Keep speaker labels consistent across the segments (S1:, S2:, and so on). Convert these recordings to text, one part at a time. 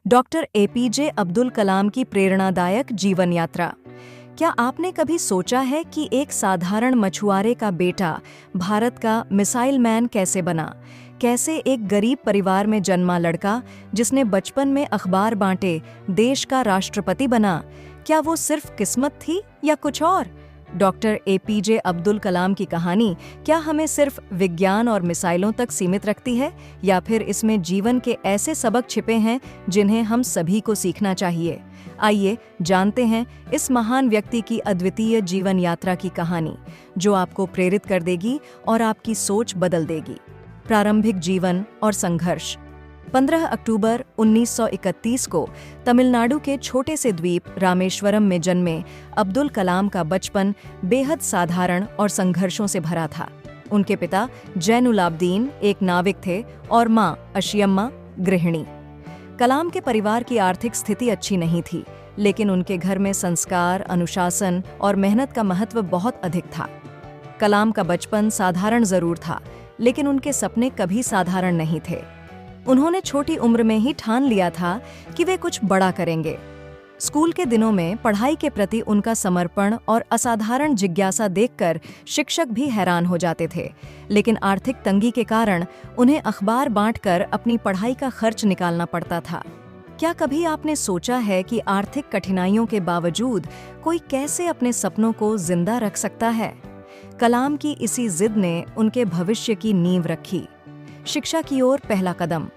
S1: Doctor APJ Abdul Kalam की प्रेरणादायक जीवन यात्रा। क्या आपने कभी सोचा है कि एक साधारण मछुआरे का बेटा भारत का मिसाइल मैन कैसे बना? कैसे एक गरीब परिवार में जन्मा लड़का जिसने बचपन में अखबार बांटे देश का राष्ट्रपति बना? क्या वो सिर्फ किस्मत थी या कुछ और? डॉक्टर एपीजे अब्दुल कलाम की कहानी क्या हमें सिर्फ विज्ञान और मिसाइलों तक सीमित रखती है, या फिर इसमें जीवन के ऐसे सबक छिपे हैं जिन्हें हम सभी को सीखना चाहिए? आइए जानते हैं इस महान व्यक्ति की अद्वितीय जीवन यात्रा की कहानी, जो आपको प्रेरित कर देगी और आपकी सोच बदल देगी। प्रारंभिक जीवन और संघर्ष। 15 अक्टूबर 1931 को तमिलनाडु के छोटे से द्वीप रामेश्वरम में जन्मे अब्दुल कलाम का बचपन बेहद साधारण और संघर्षों से भरा था। उनके पिता जैनुलाब्दीन एक नाविक थे और मां अशियम्मा गृहिणी। कलाम के परिवार की आर्थिक स्थिति अच्छी नहीं थी, लेकिन उनके घर में संस्कार, अनुशासन और मेहनत का महत्व बहुत अधिक था। कलाम का बचपन साधारण जरूर था, लेकिन उनके सपने कभी साधारण नहीं थे। उन्होंने छोटी उम्र में ही ठान लिया था कि वे कुछ बड़ा करेंगे। स्कूल के दिनों में पढ़ाई के प्रति उनका समर्पण और असाधारण जिज्ञासा देखकर शिक्षक भी हैरान हो जाते थे, लेकिन आर्थिक तंगी के कारण उन्हें अखबार बांटकर अपनी पढ़ाई का खर्च निकालना पड़ता था। क्या कभी आपने सोचा है कि आर्थिक कठिनाइयों के बावजूद कोई कैसे अपने सपनों को जिंदा रख सकता है? कलाम की इसी जिद ने उनके भविष्य की नींव रखी। शिक्षा की ओर पहला कदम।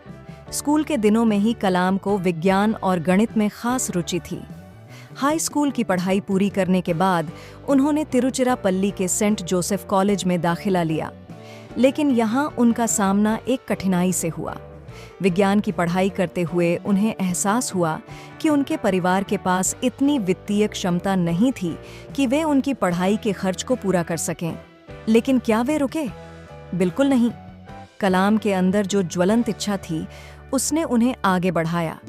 S1: स्कूल के दिनों में ही कलाम को विज्ञान और गणित में खास रुचि थी। हाई स्कूल की पढ़ाई पूरी करने के बाद उन्होंने तिरुचिरापल्ली के सेंट जोसेफ कॉलेज में दाखिला लिया, लेकिन यहाँ उनका सामना एक कठिनाई से हुआ। विज्ञान की पढ़ाई करते हुए उन्हें एहसास हुआ कि उनके परिवार के पास इतनी वित्तीय क्षमता नहीं थी कि वे उनकी पढ़ाई के खर्च को पूरा कर सकें। लेकिन क्या वे रुके? बिल्कुल नहीं। कलाम के अंदर जो ज्वलंत इच्छा थी, उसने उन्हें आगे बढ़ाया।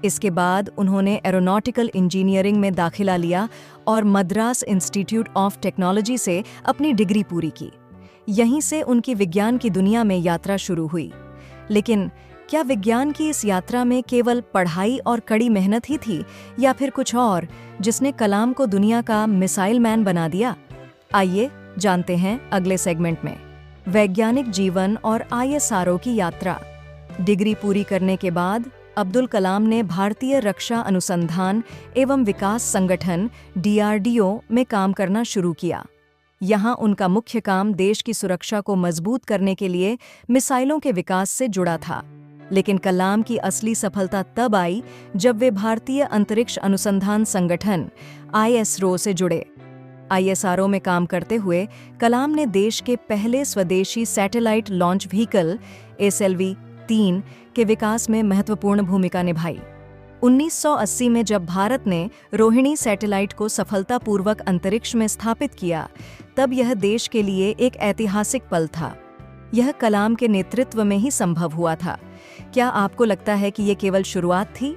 S1: इसके बाद उन्होंने एरोनॉटिकल इंजीनियरिंग में दाखिला लिया और मद्रास इंस्टीट्यूट ऑफ टेक्नोलॉजी से अपनी डिग्री पूरी की। यहीं से उनकी विज्ञान की दुनिया में यात्रा शुरू हुई। लेकिन क्या विज्ञान की इस यात्रा में केवल पढ़ाई और कड़ी मेहनत ही थी, या फिर कुछ और जिसने कलाम को दुनिया का मिसाइल मैन बना दिया? आइए जानते हैं अगले सेगमेंट में। वैज्ञानिक जीवन और आईएसआरओ की यात्रा। डिग्री पूरी करने के बाद अब्दुल कलाम ने भारतीय रक्षा अनुसंधान एवं विकास संगठन DRDO में काम करना शुरू किया। यहाँ उनका मुख्य काम देश की सुरक्षा को मजबूत करने के लिए मिसाइलों के विकास से जुड़ा था। लेकिन कलाम की असली सफलता तब आई जब वे भारतीय अंतरिक्ष अनुसंधान संगठन ISRO से जुड़े। ISRO में काम करते हुए कलाम ने देश के पहले स्वदेशी सैटेलाइट लॉन्च व्हीकल SLV-3 के विकास में महत्वपूर्ण भूमिका निभाई। 1980 में जब भारत ने रोहिणी सैटेलाइट को सफलतापूर्वक अंतरिक्ष में स्थापित किया, तब यह देश के लिए एक ऐतिहासिक पल था। यह कलाम के नेतृत्व में ही संभव हुआ था। क्या आपको लगता है कि ये केवल शुरुआत थी?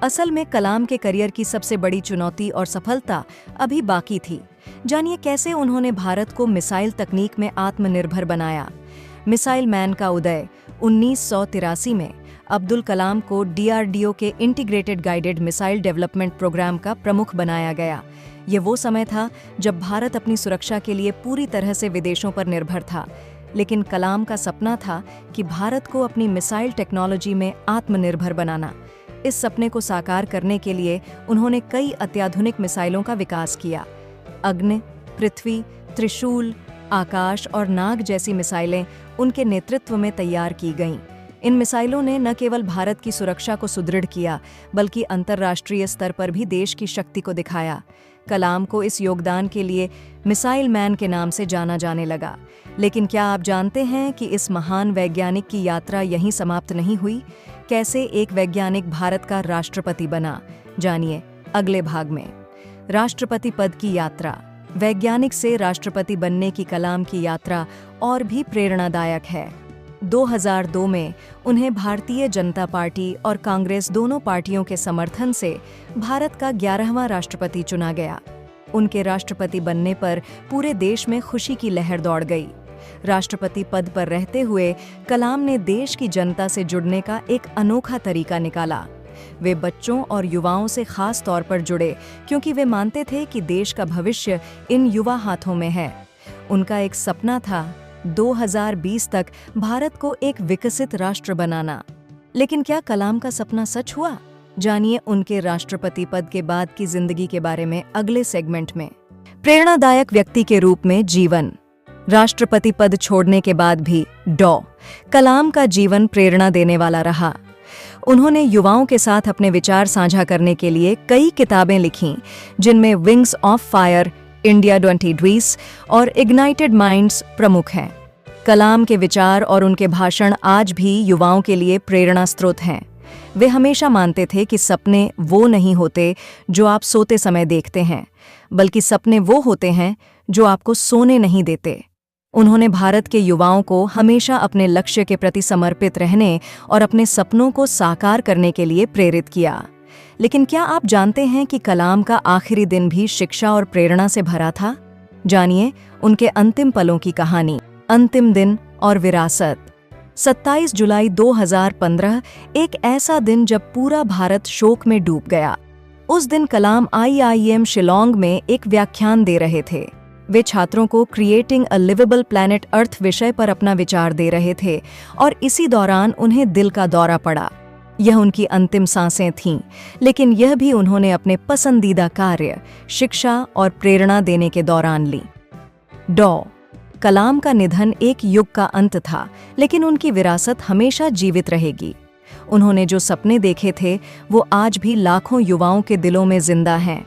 S1: असल में कलाम के करियर की सबसे बड़ी चुनौती और सफलता अभी बाकी थी। जानिए कैसे उन्होंने भारत को मिसाइल तकनीक में आत्मनिर्भर बनाया। मिसाइल मैन का उदय। 1983 में अब्दुल कलाम को DRDO के integrated guided missile development programme का प्रमुख बनाया गया। ये वो समय था जब भारत अपनी सुरक्षा के लिए पूरी तरह से विदेशों पर निर्भर था। लेकिन कलाम का सपना था कि भारत को अपनी मिसाइल टेक्नोलॉजी में आत्मनिर्भर बनाना। इस सपने को साकार करने के लिए उन्होंने कई अत्याधुनिक मिसाइलों का विकास किया। अग्नि, पृथ्वी, त्रिशूल, आकाश और नाग जैसी मिसाइलें उनके नेतृत्व में तैयार की गईं। इन मिसाइलों ने न केवल भारत की सुरक्षा को सुदृढ़ किया, बल्कि अंतर्राष्ट्रीय स्तर पर भी देश की शक्ति को दिखाया। कलाम को इस योगदान के लिए मिसाइल मैन के नाम से जाना जाने लगा। लेकिन क्या आप जानते हैं कि इस महान वैज्ञानिक की यात्रा यहीं समाप्त नहीं हुई? कैसे एक वैज्ञानिक भारत का राष्ट्रपति बना, जानिए अगले भाग में। राष्ट्रपति पद की यात्रा। वैज्ञानिक से राष्ट्रपति बनने की कलाम की यात्रा और भी प्रेरणादायक है। 2002 में उन्हें भारतीय जनता पार्टी और कांग्रेस दोनों पार्टियों के समर्थन से भारत का 11वां राष्ट्रपति चुना गया। उनके राष्ट्रपति बनने पर पूरे देश में खुशी की लहर दौड़ गई। राष्ट्रपति पद पर रहते हुए कलाम ने देश की जनता से जुड़ने का एक अनोखा तरीका निकाला। वे बच्चों और युवाओं से खास तौर पर जुड़े क्योंकि वे मानते थे कि देश का भविष्य इन युवा हाथों में है। उनका एक सपना था 2020 तक भारत को एक विकसित राष्ट्र बनाना। लेकिन क्या कलाम का सपना सच हुआ? जानिए उनके राष्ट्रपति पद के बाद की जिंदगी के बारे में अगले सेगमेंट में। प्रेरणादायक व्यक्ति के रूप में जीवन। राष्ट्रपति पद छोड़ने के बाद भी कलाम का जीवन प्रेरणा देने वाला रहा। उन्होंने युवाओं के साथ अपने विचार साझा करने के लिए कई किताबें लिखीं, जिनमें विंग्स ऑफ फायर, इंडिया 2020 और इग्नाइटेड माइंड्स प्रमुख हैं। कलाम के विचार और उनके भाषण आज भी युवाओं के लिए प्रेरणा स्रोत हैं। वे हमेशा मानते थे कि सपने वो नहीं होते जो आप सोते समय देखते हैं, बल्कि सपने वो होते हैं जो आपको सोने नहीं देते। उन्होंने भारत के युवाओं को हमेशा अपने लक्ष्य के प्रति समर्पित रहने और अपने सपनों को साकार करने के लिए प्रेरित किया। लेकिन क्या आप जानते हैं कि कलाम का आखिरी दिन भी शिक्षा और प्रेरणा से भरा था? जानिए उनके अंतिम पलों की कहानी। अंतिम दिन और विरासत। 27 जुलाई 2015 एक ऐसा दिन जब पूरा भारत शोक में डूब गया। उस दिन कलाम IIM शिलोंग में एक व्याख्यान दे रहे थे। वे छात्रों को creating a liveable planet earth विषय पर अपना विचार दे रहे थे और इसी दौरान उन्हें दिल का दौरा पड़ा। यह उनकी अंतिम सांसें थीं, लेकिन यह भी उन्होंने अपने पसंदीदा कार्य, शिक्षा और प्रेरणा देने के दौरान ली। कलाम का निधन एक युग का अंत था, लेकिन उनकी विरासत हमेशा जीवित रहेगी। उन्होंने जो सपने देखे थे वो आज भी लाखों युवाओं के दिलों में जिंदा हैं।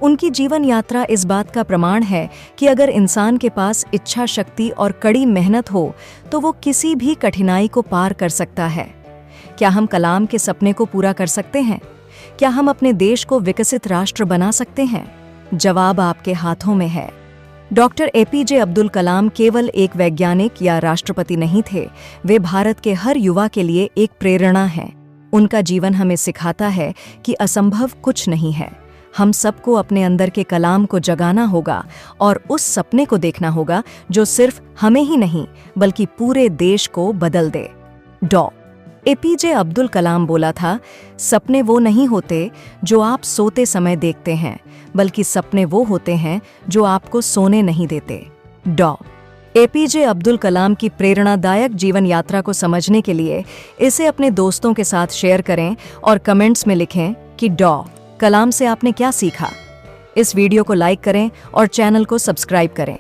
S1: उनकी जीवन यात्रा इस बात का प्रमाण है कि अगर इंसान के पास इच्छा शक्ति और कड़ी मेहनत हो तो वो किसी भी कठिनाई को पार कर सकता है। क्या हम कलाम के सपने को पूरा कर सकते हैं? क्या हम अपने देश को विकसित राष्ट्र बना सकते हैं? जवाब आपके हाथों में है। डॉक्टर APJ अब्दुल कलाम केवल एक वैज्ञानिक या राष्ट्रपति नहीं थे, वे भारत के हर युवा के लिए एक प्रेरणा हैं। उनका जीवन हमें सिखाता है कि असंभव कुछ नहीं है। हम सबको अपने अंदर के कलाम को जगाना होगा और उस सपने को देखना होगा जो सिर्फ हमें ही नहीं बल्कि पूरे देश को बदल दे। APJ अब्दुल कलाम बोला था, सपने वो नहीं होते जो आप सोते समय देखते हैं, बल्कि सपने वो होते हैं जो आपको सोने नहीं देते। APJ अब्दुल कलाम की प्रेरणादायक जीवन यात्रा को समझने के लिए इसे अपने दोस्तों के साथ शेयर करें और कमेंट्स में लिखें कि कलाम से आपने क्या सीखा। इस वीडियो को लाइक करें और चैनल को सब्सक्राइब करें।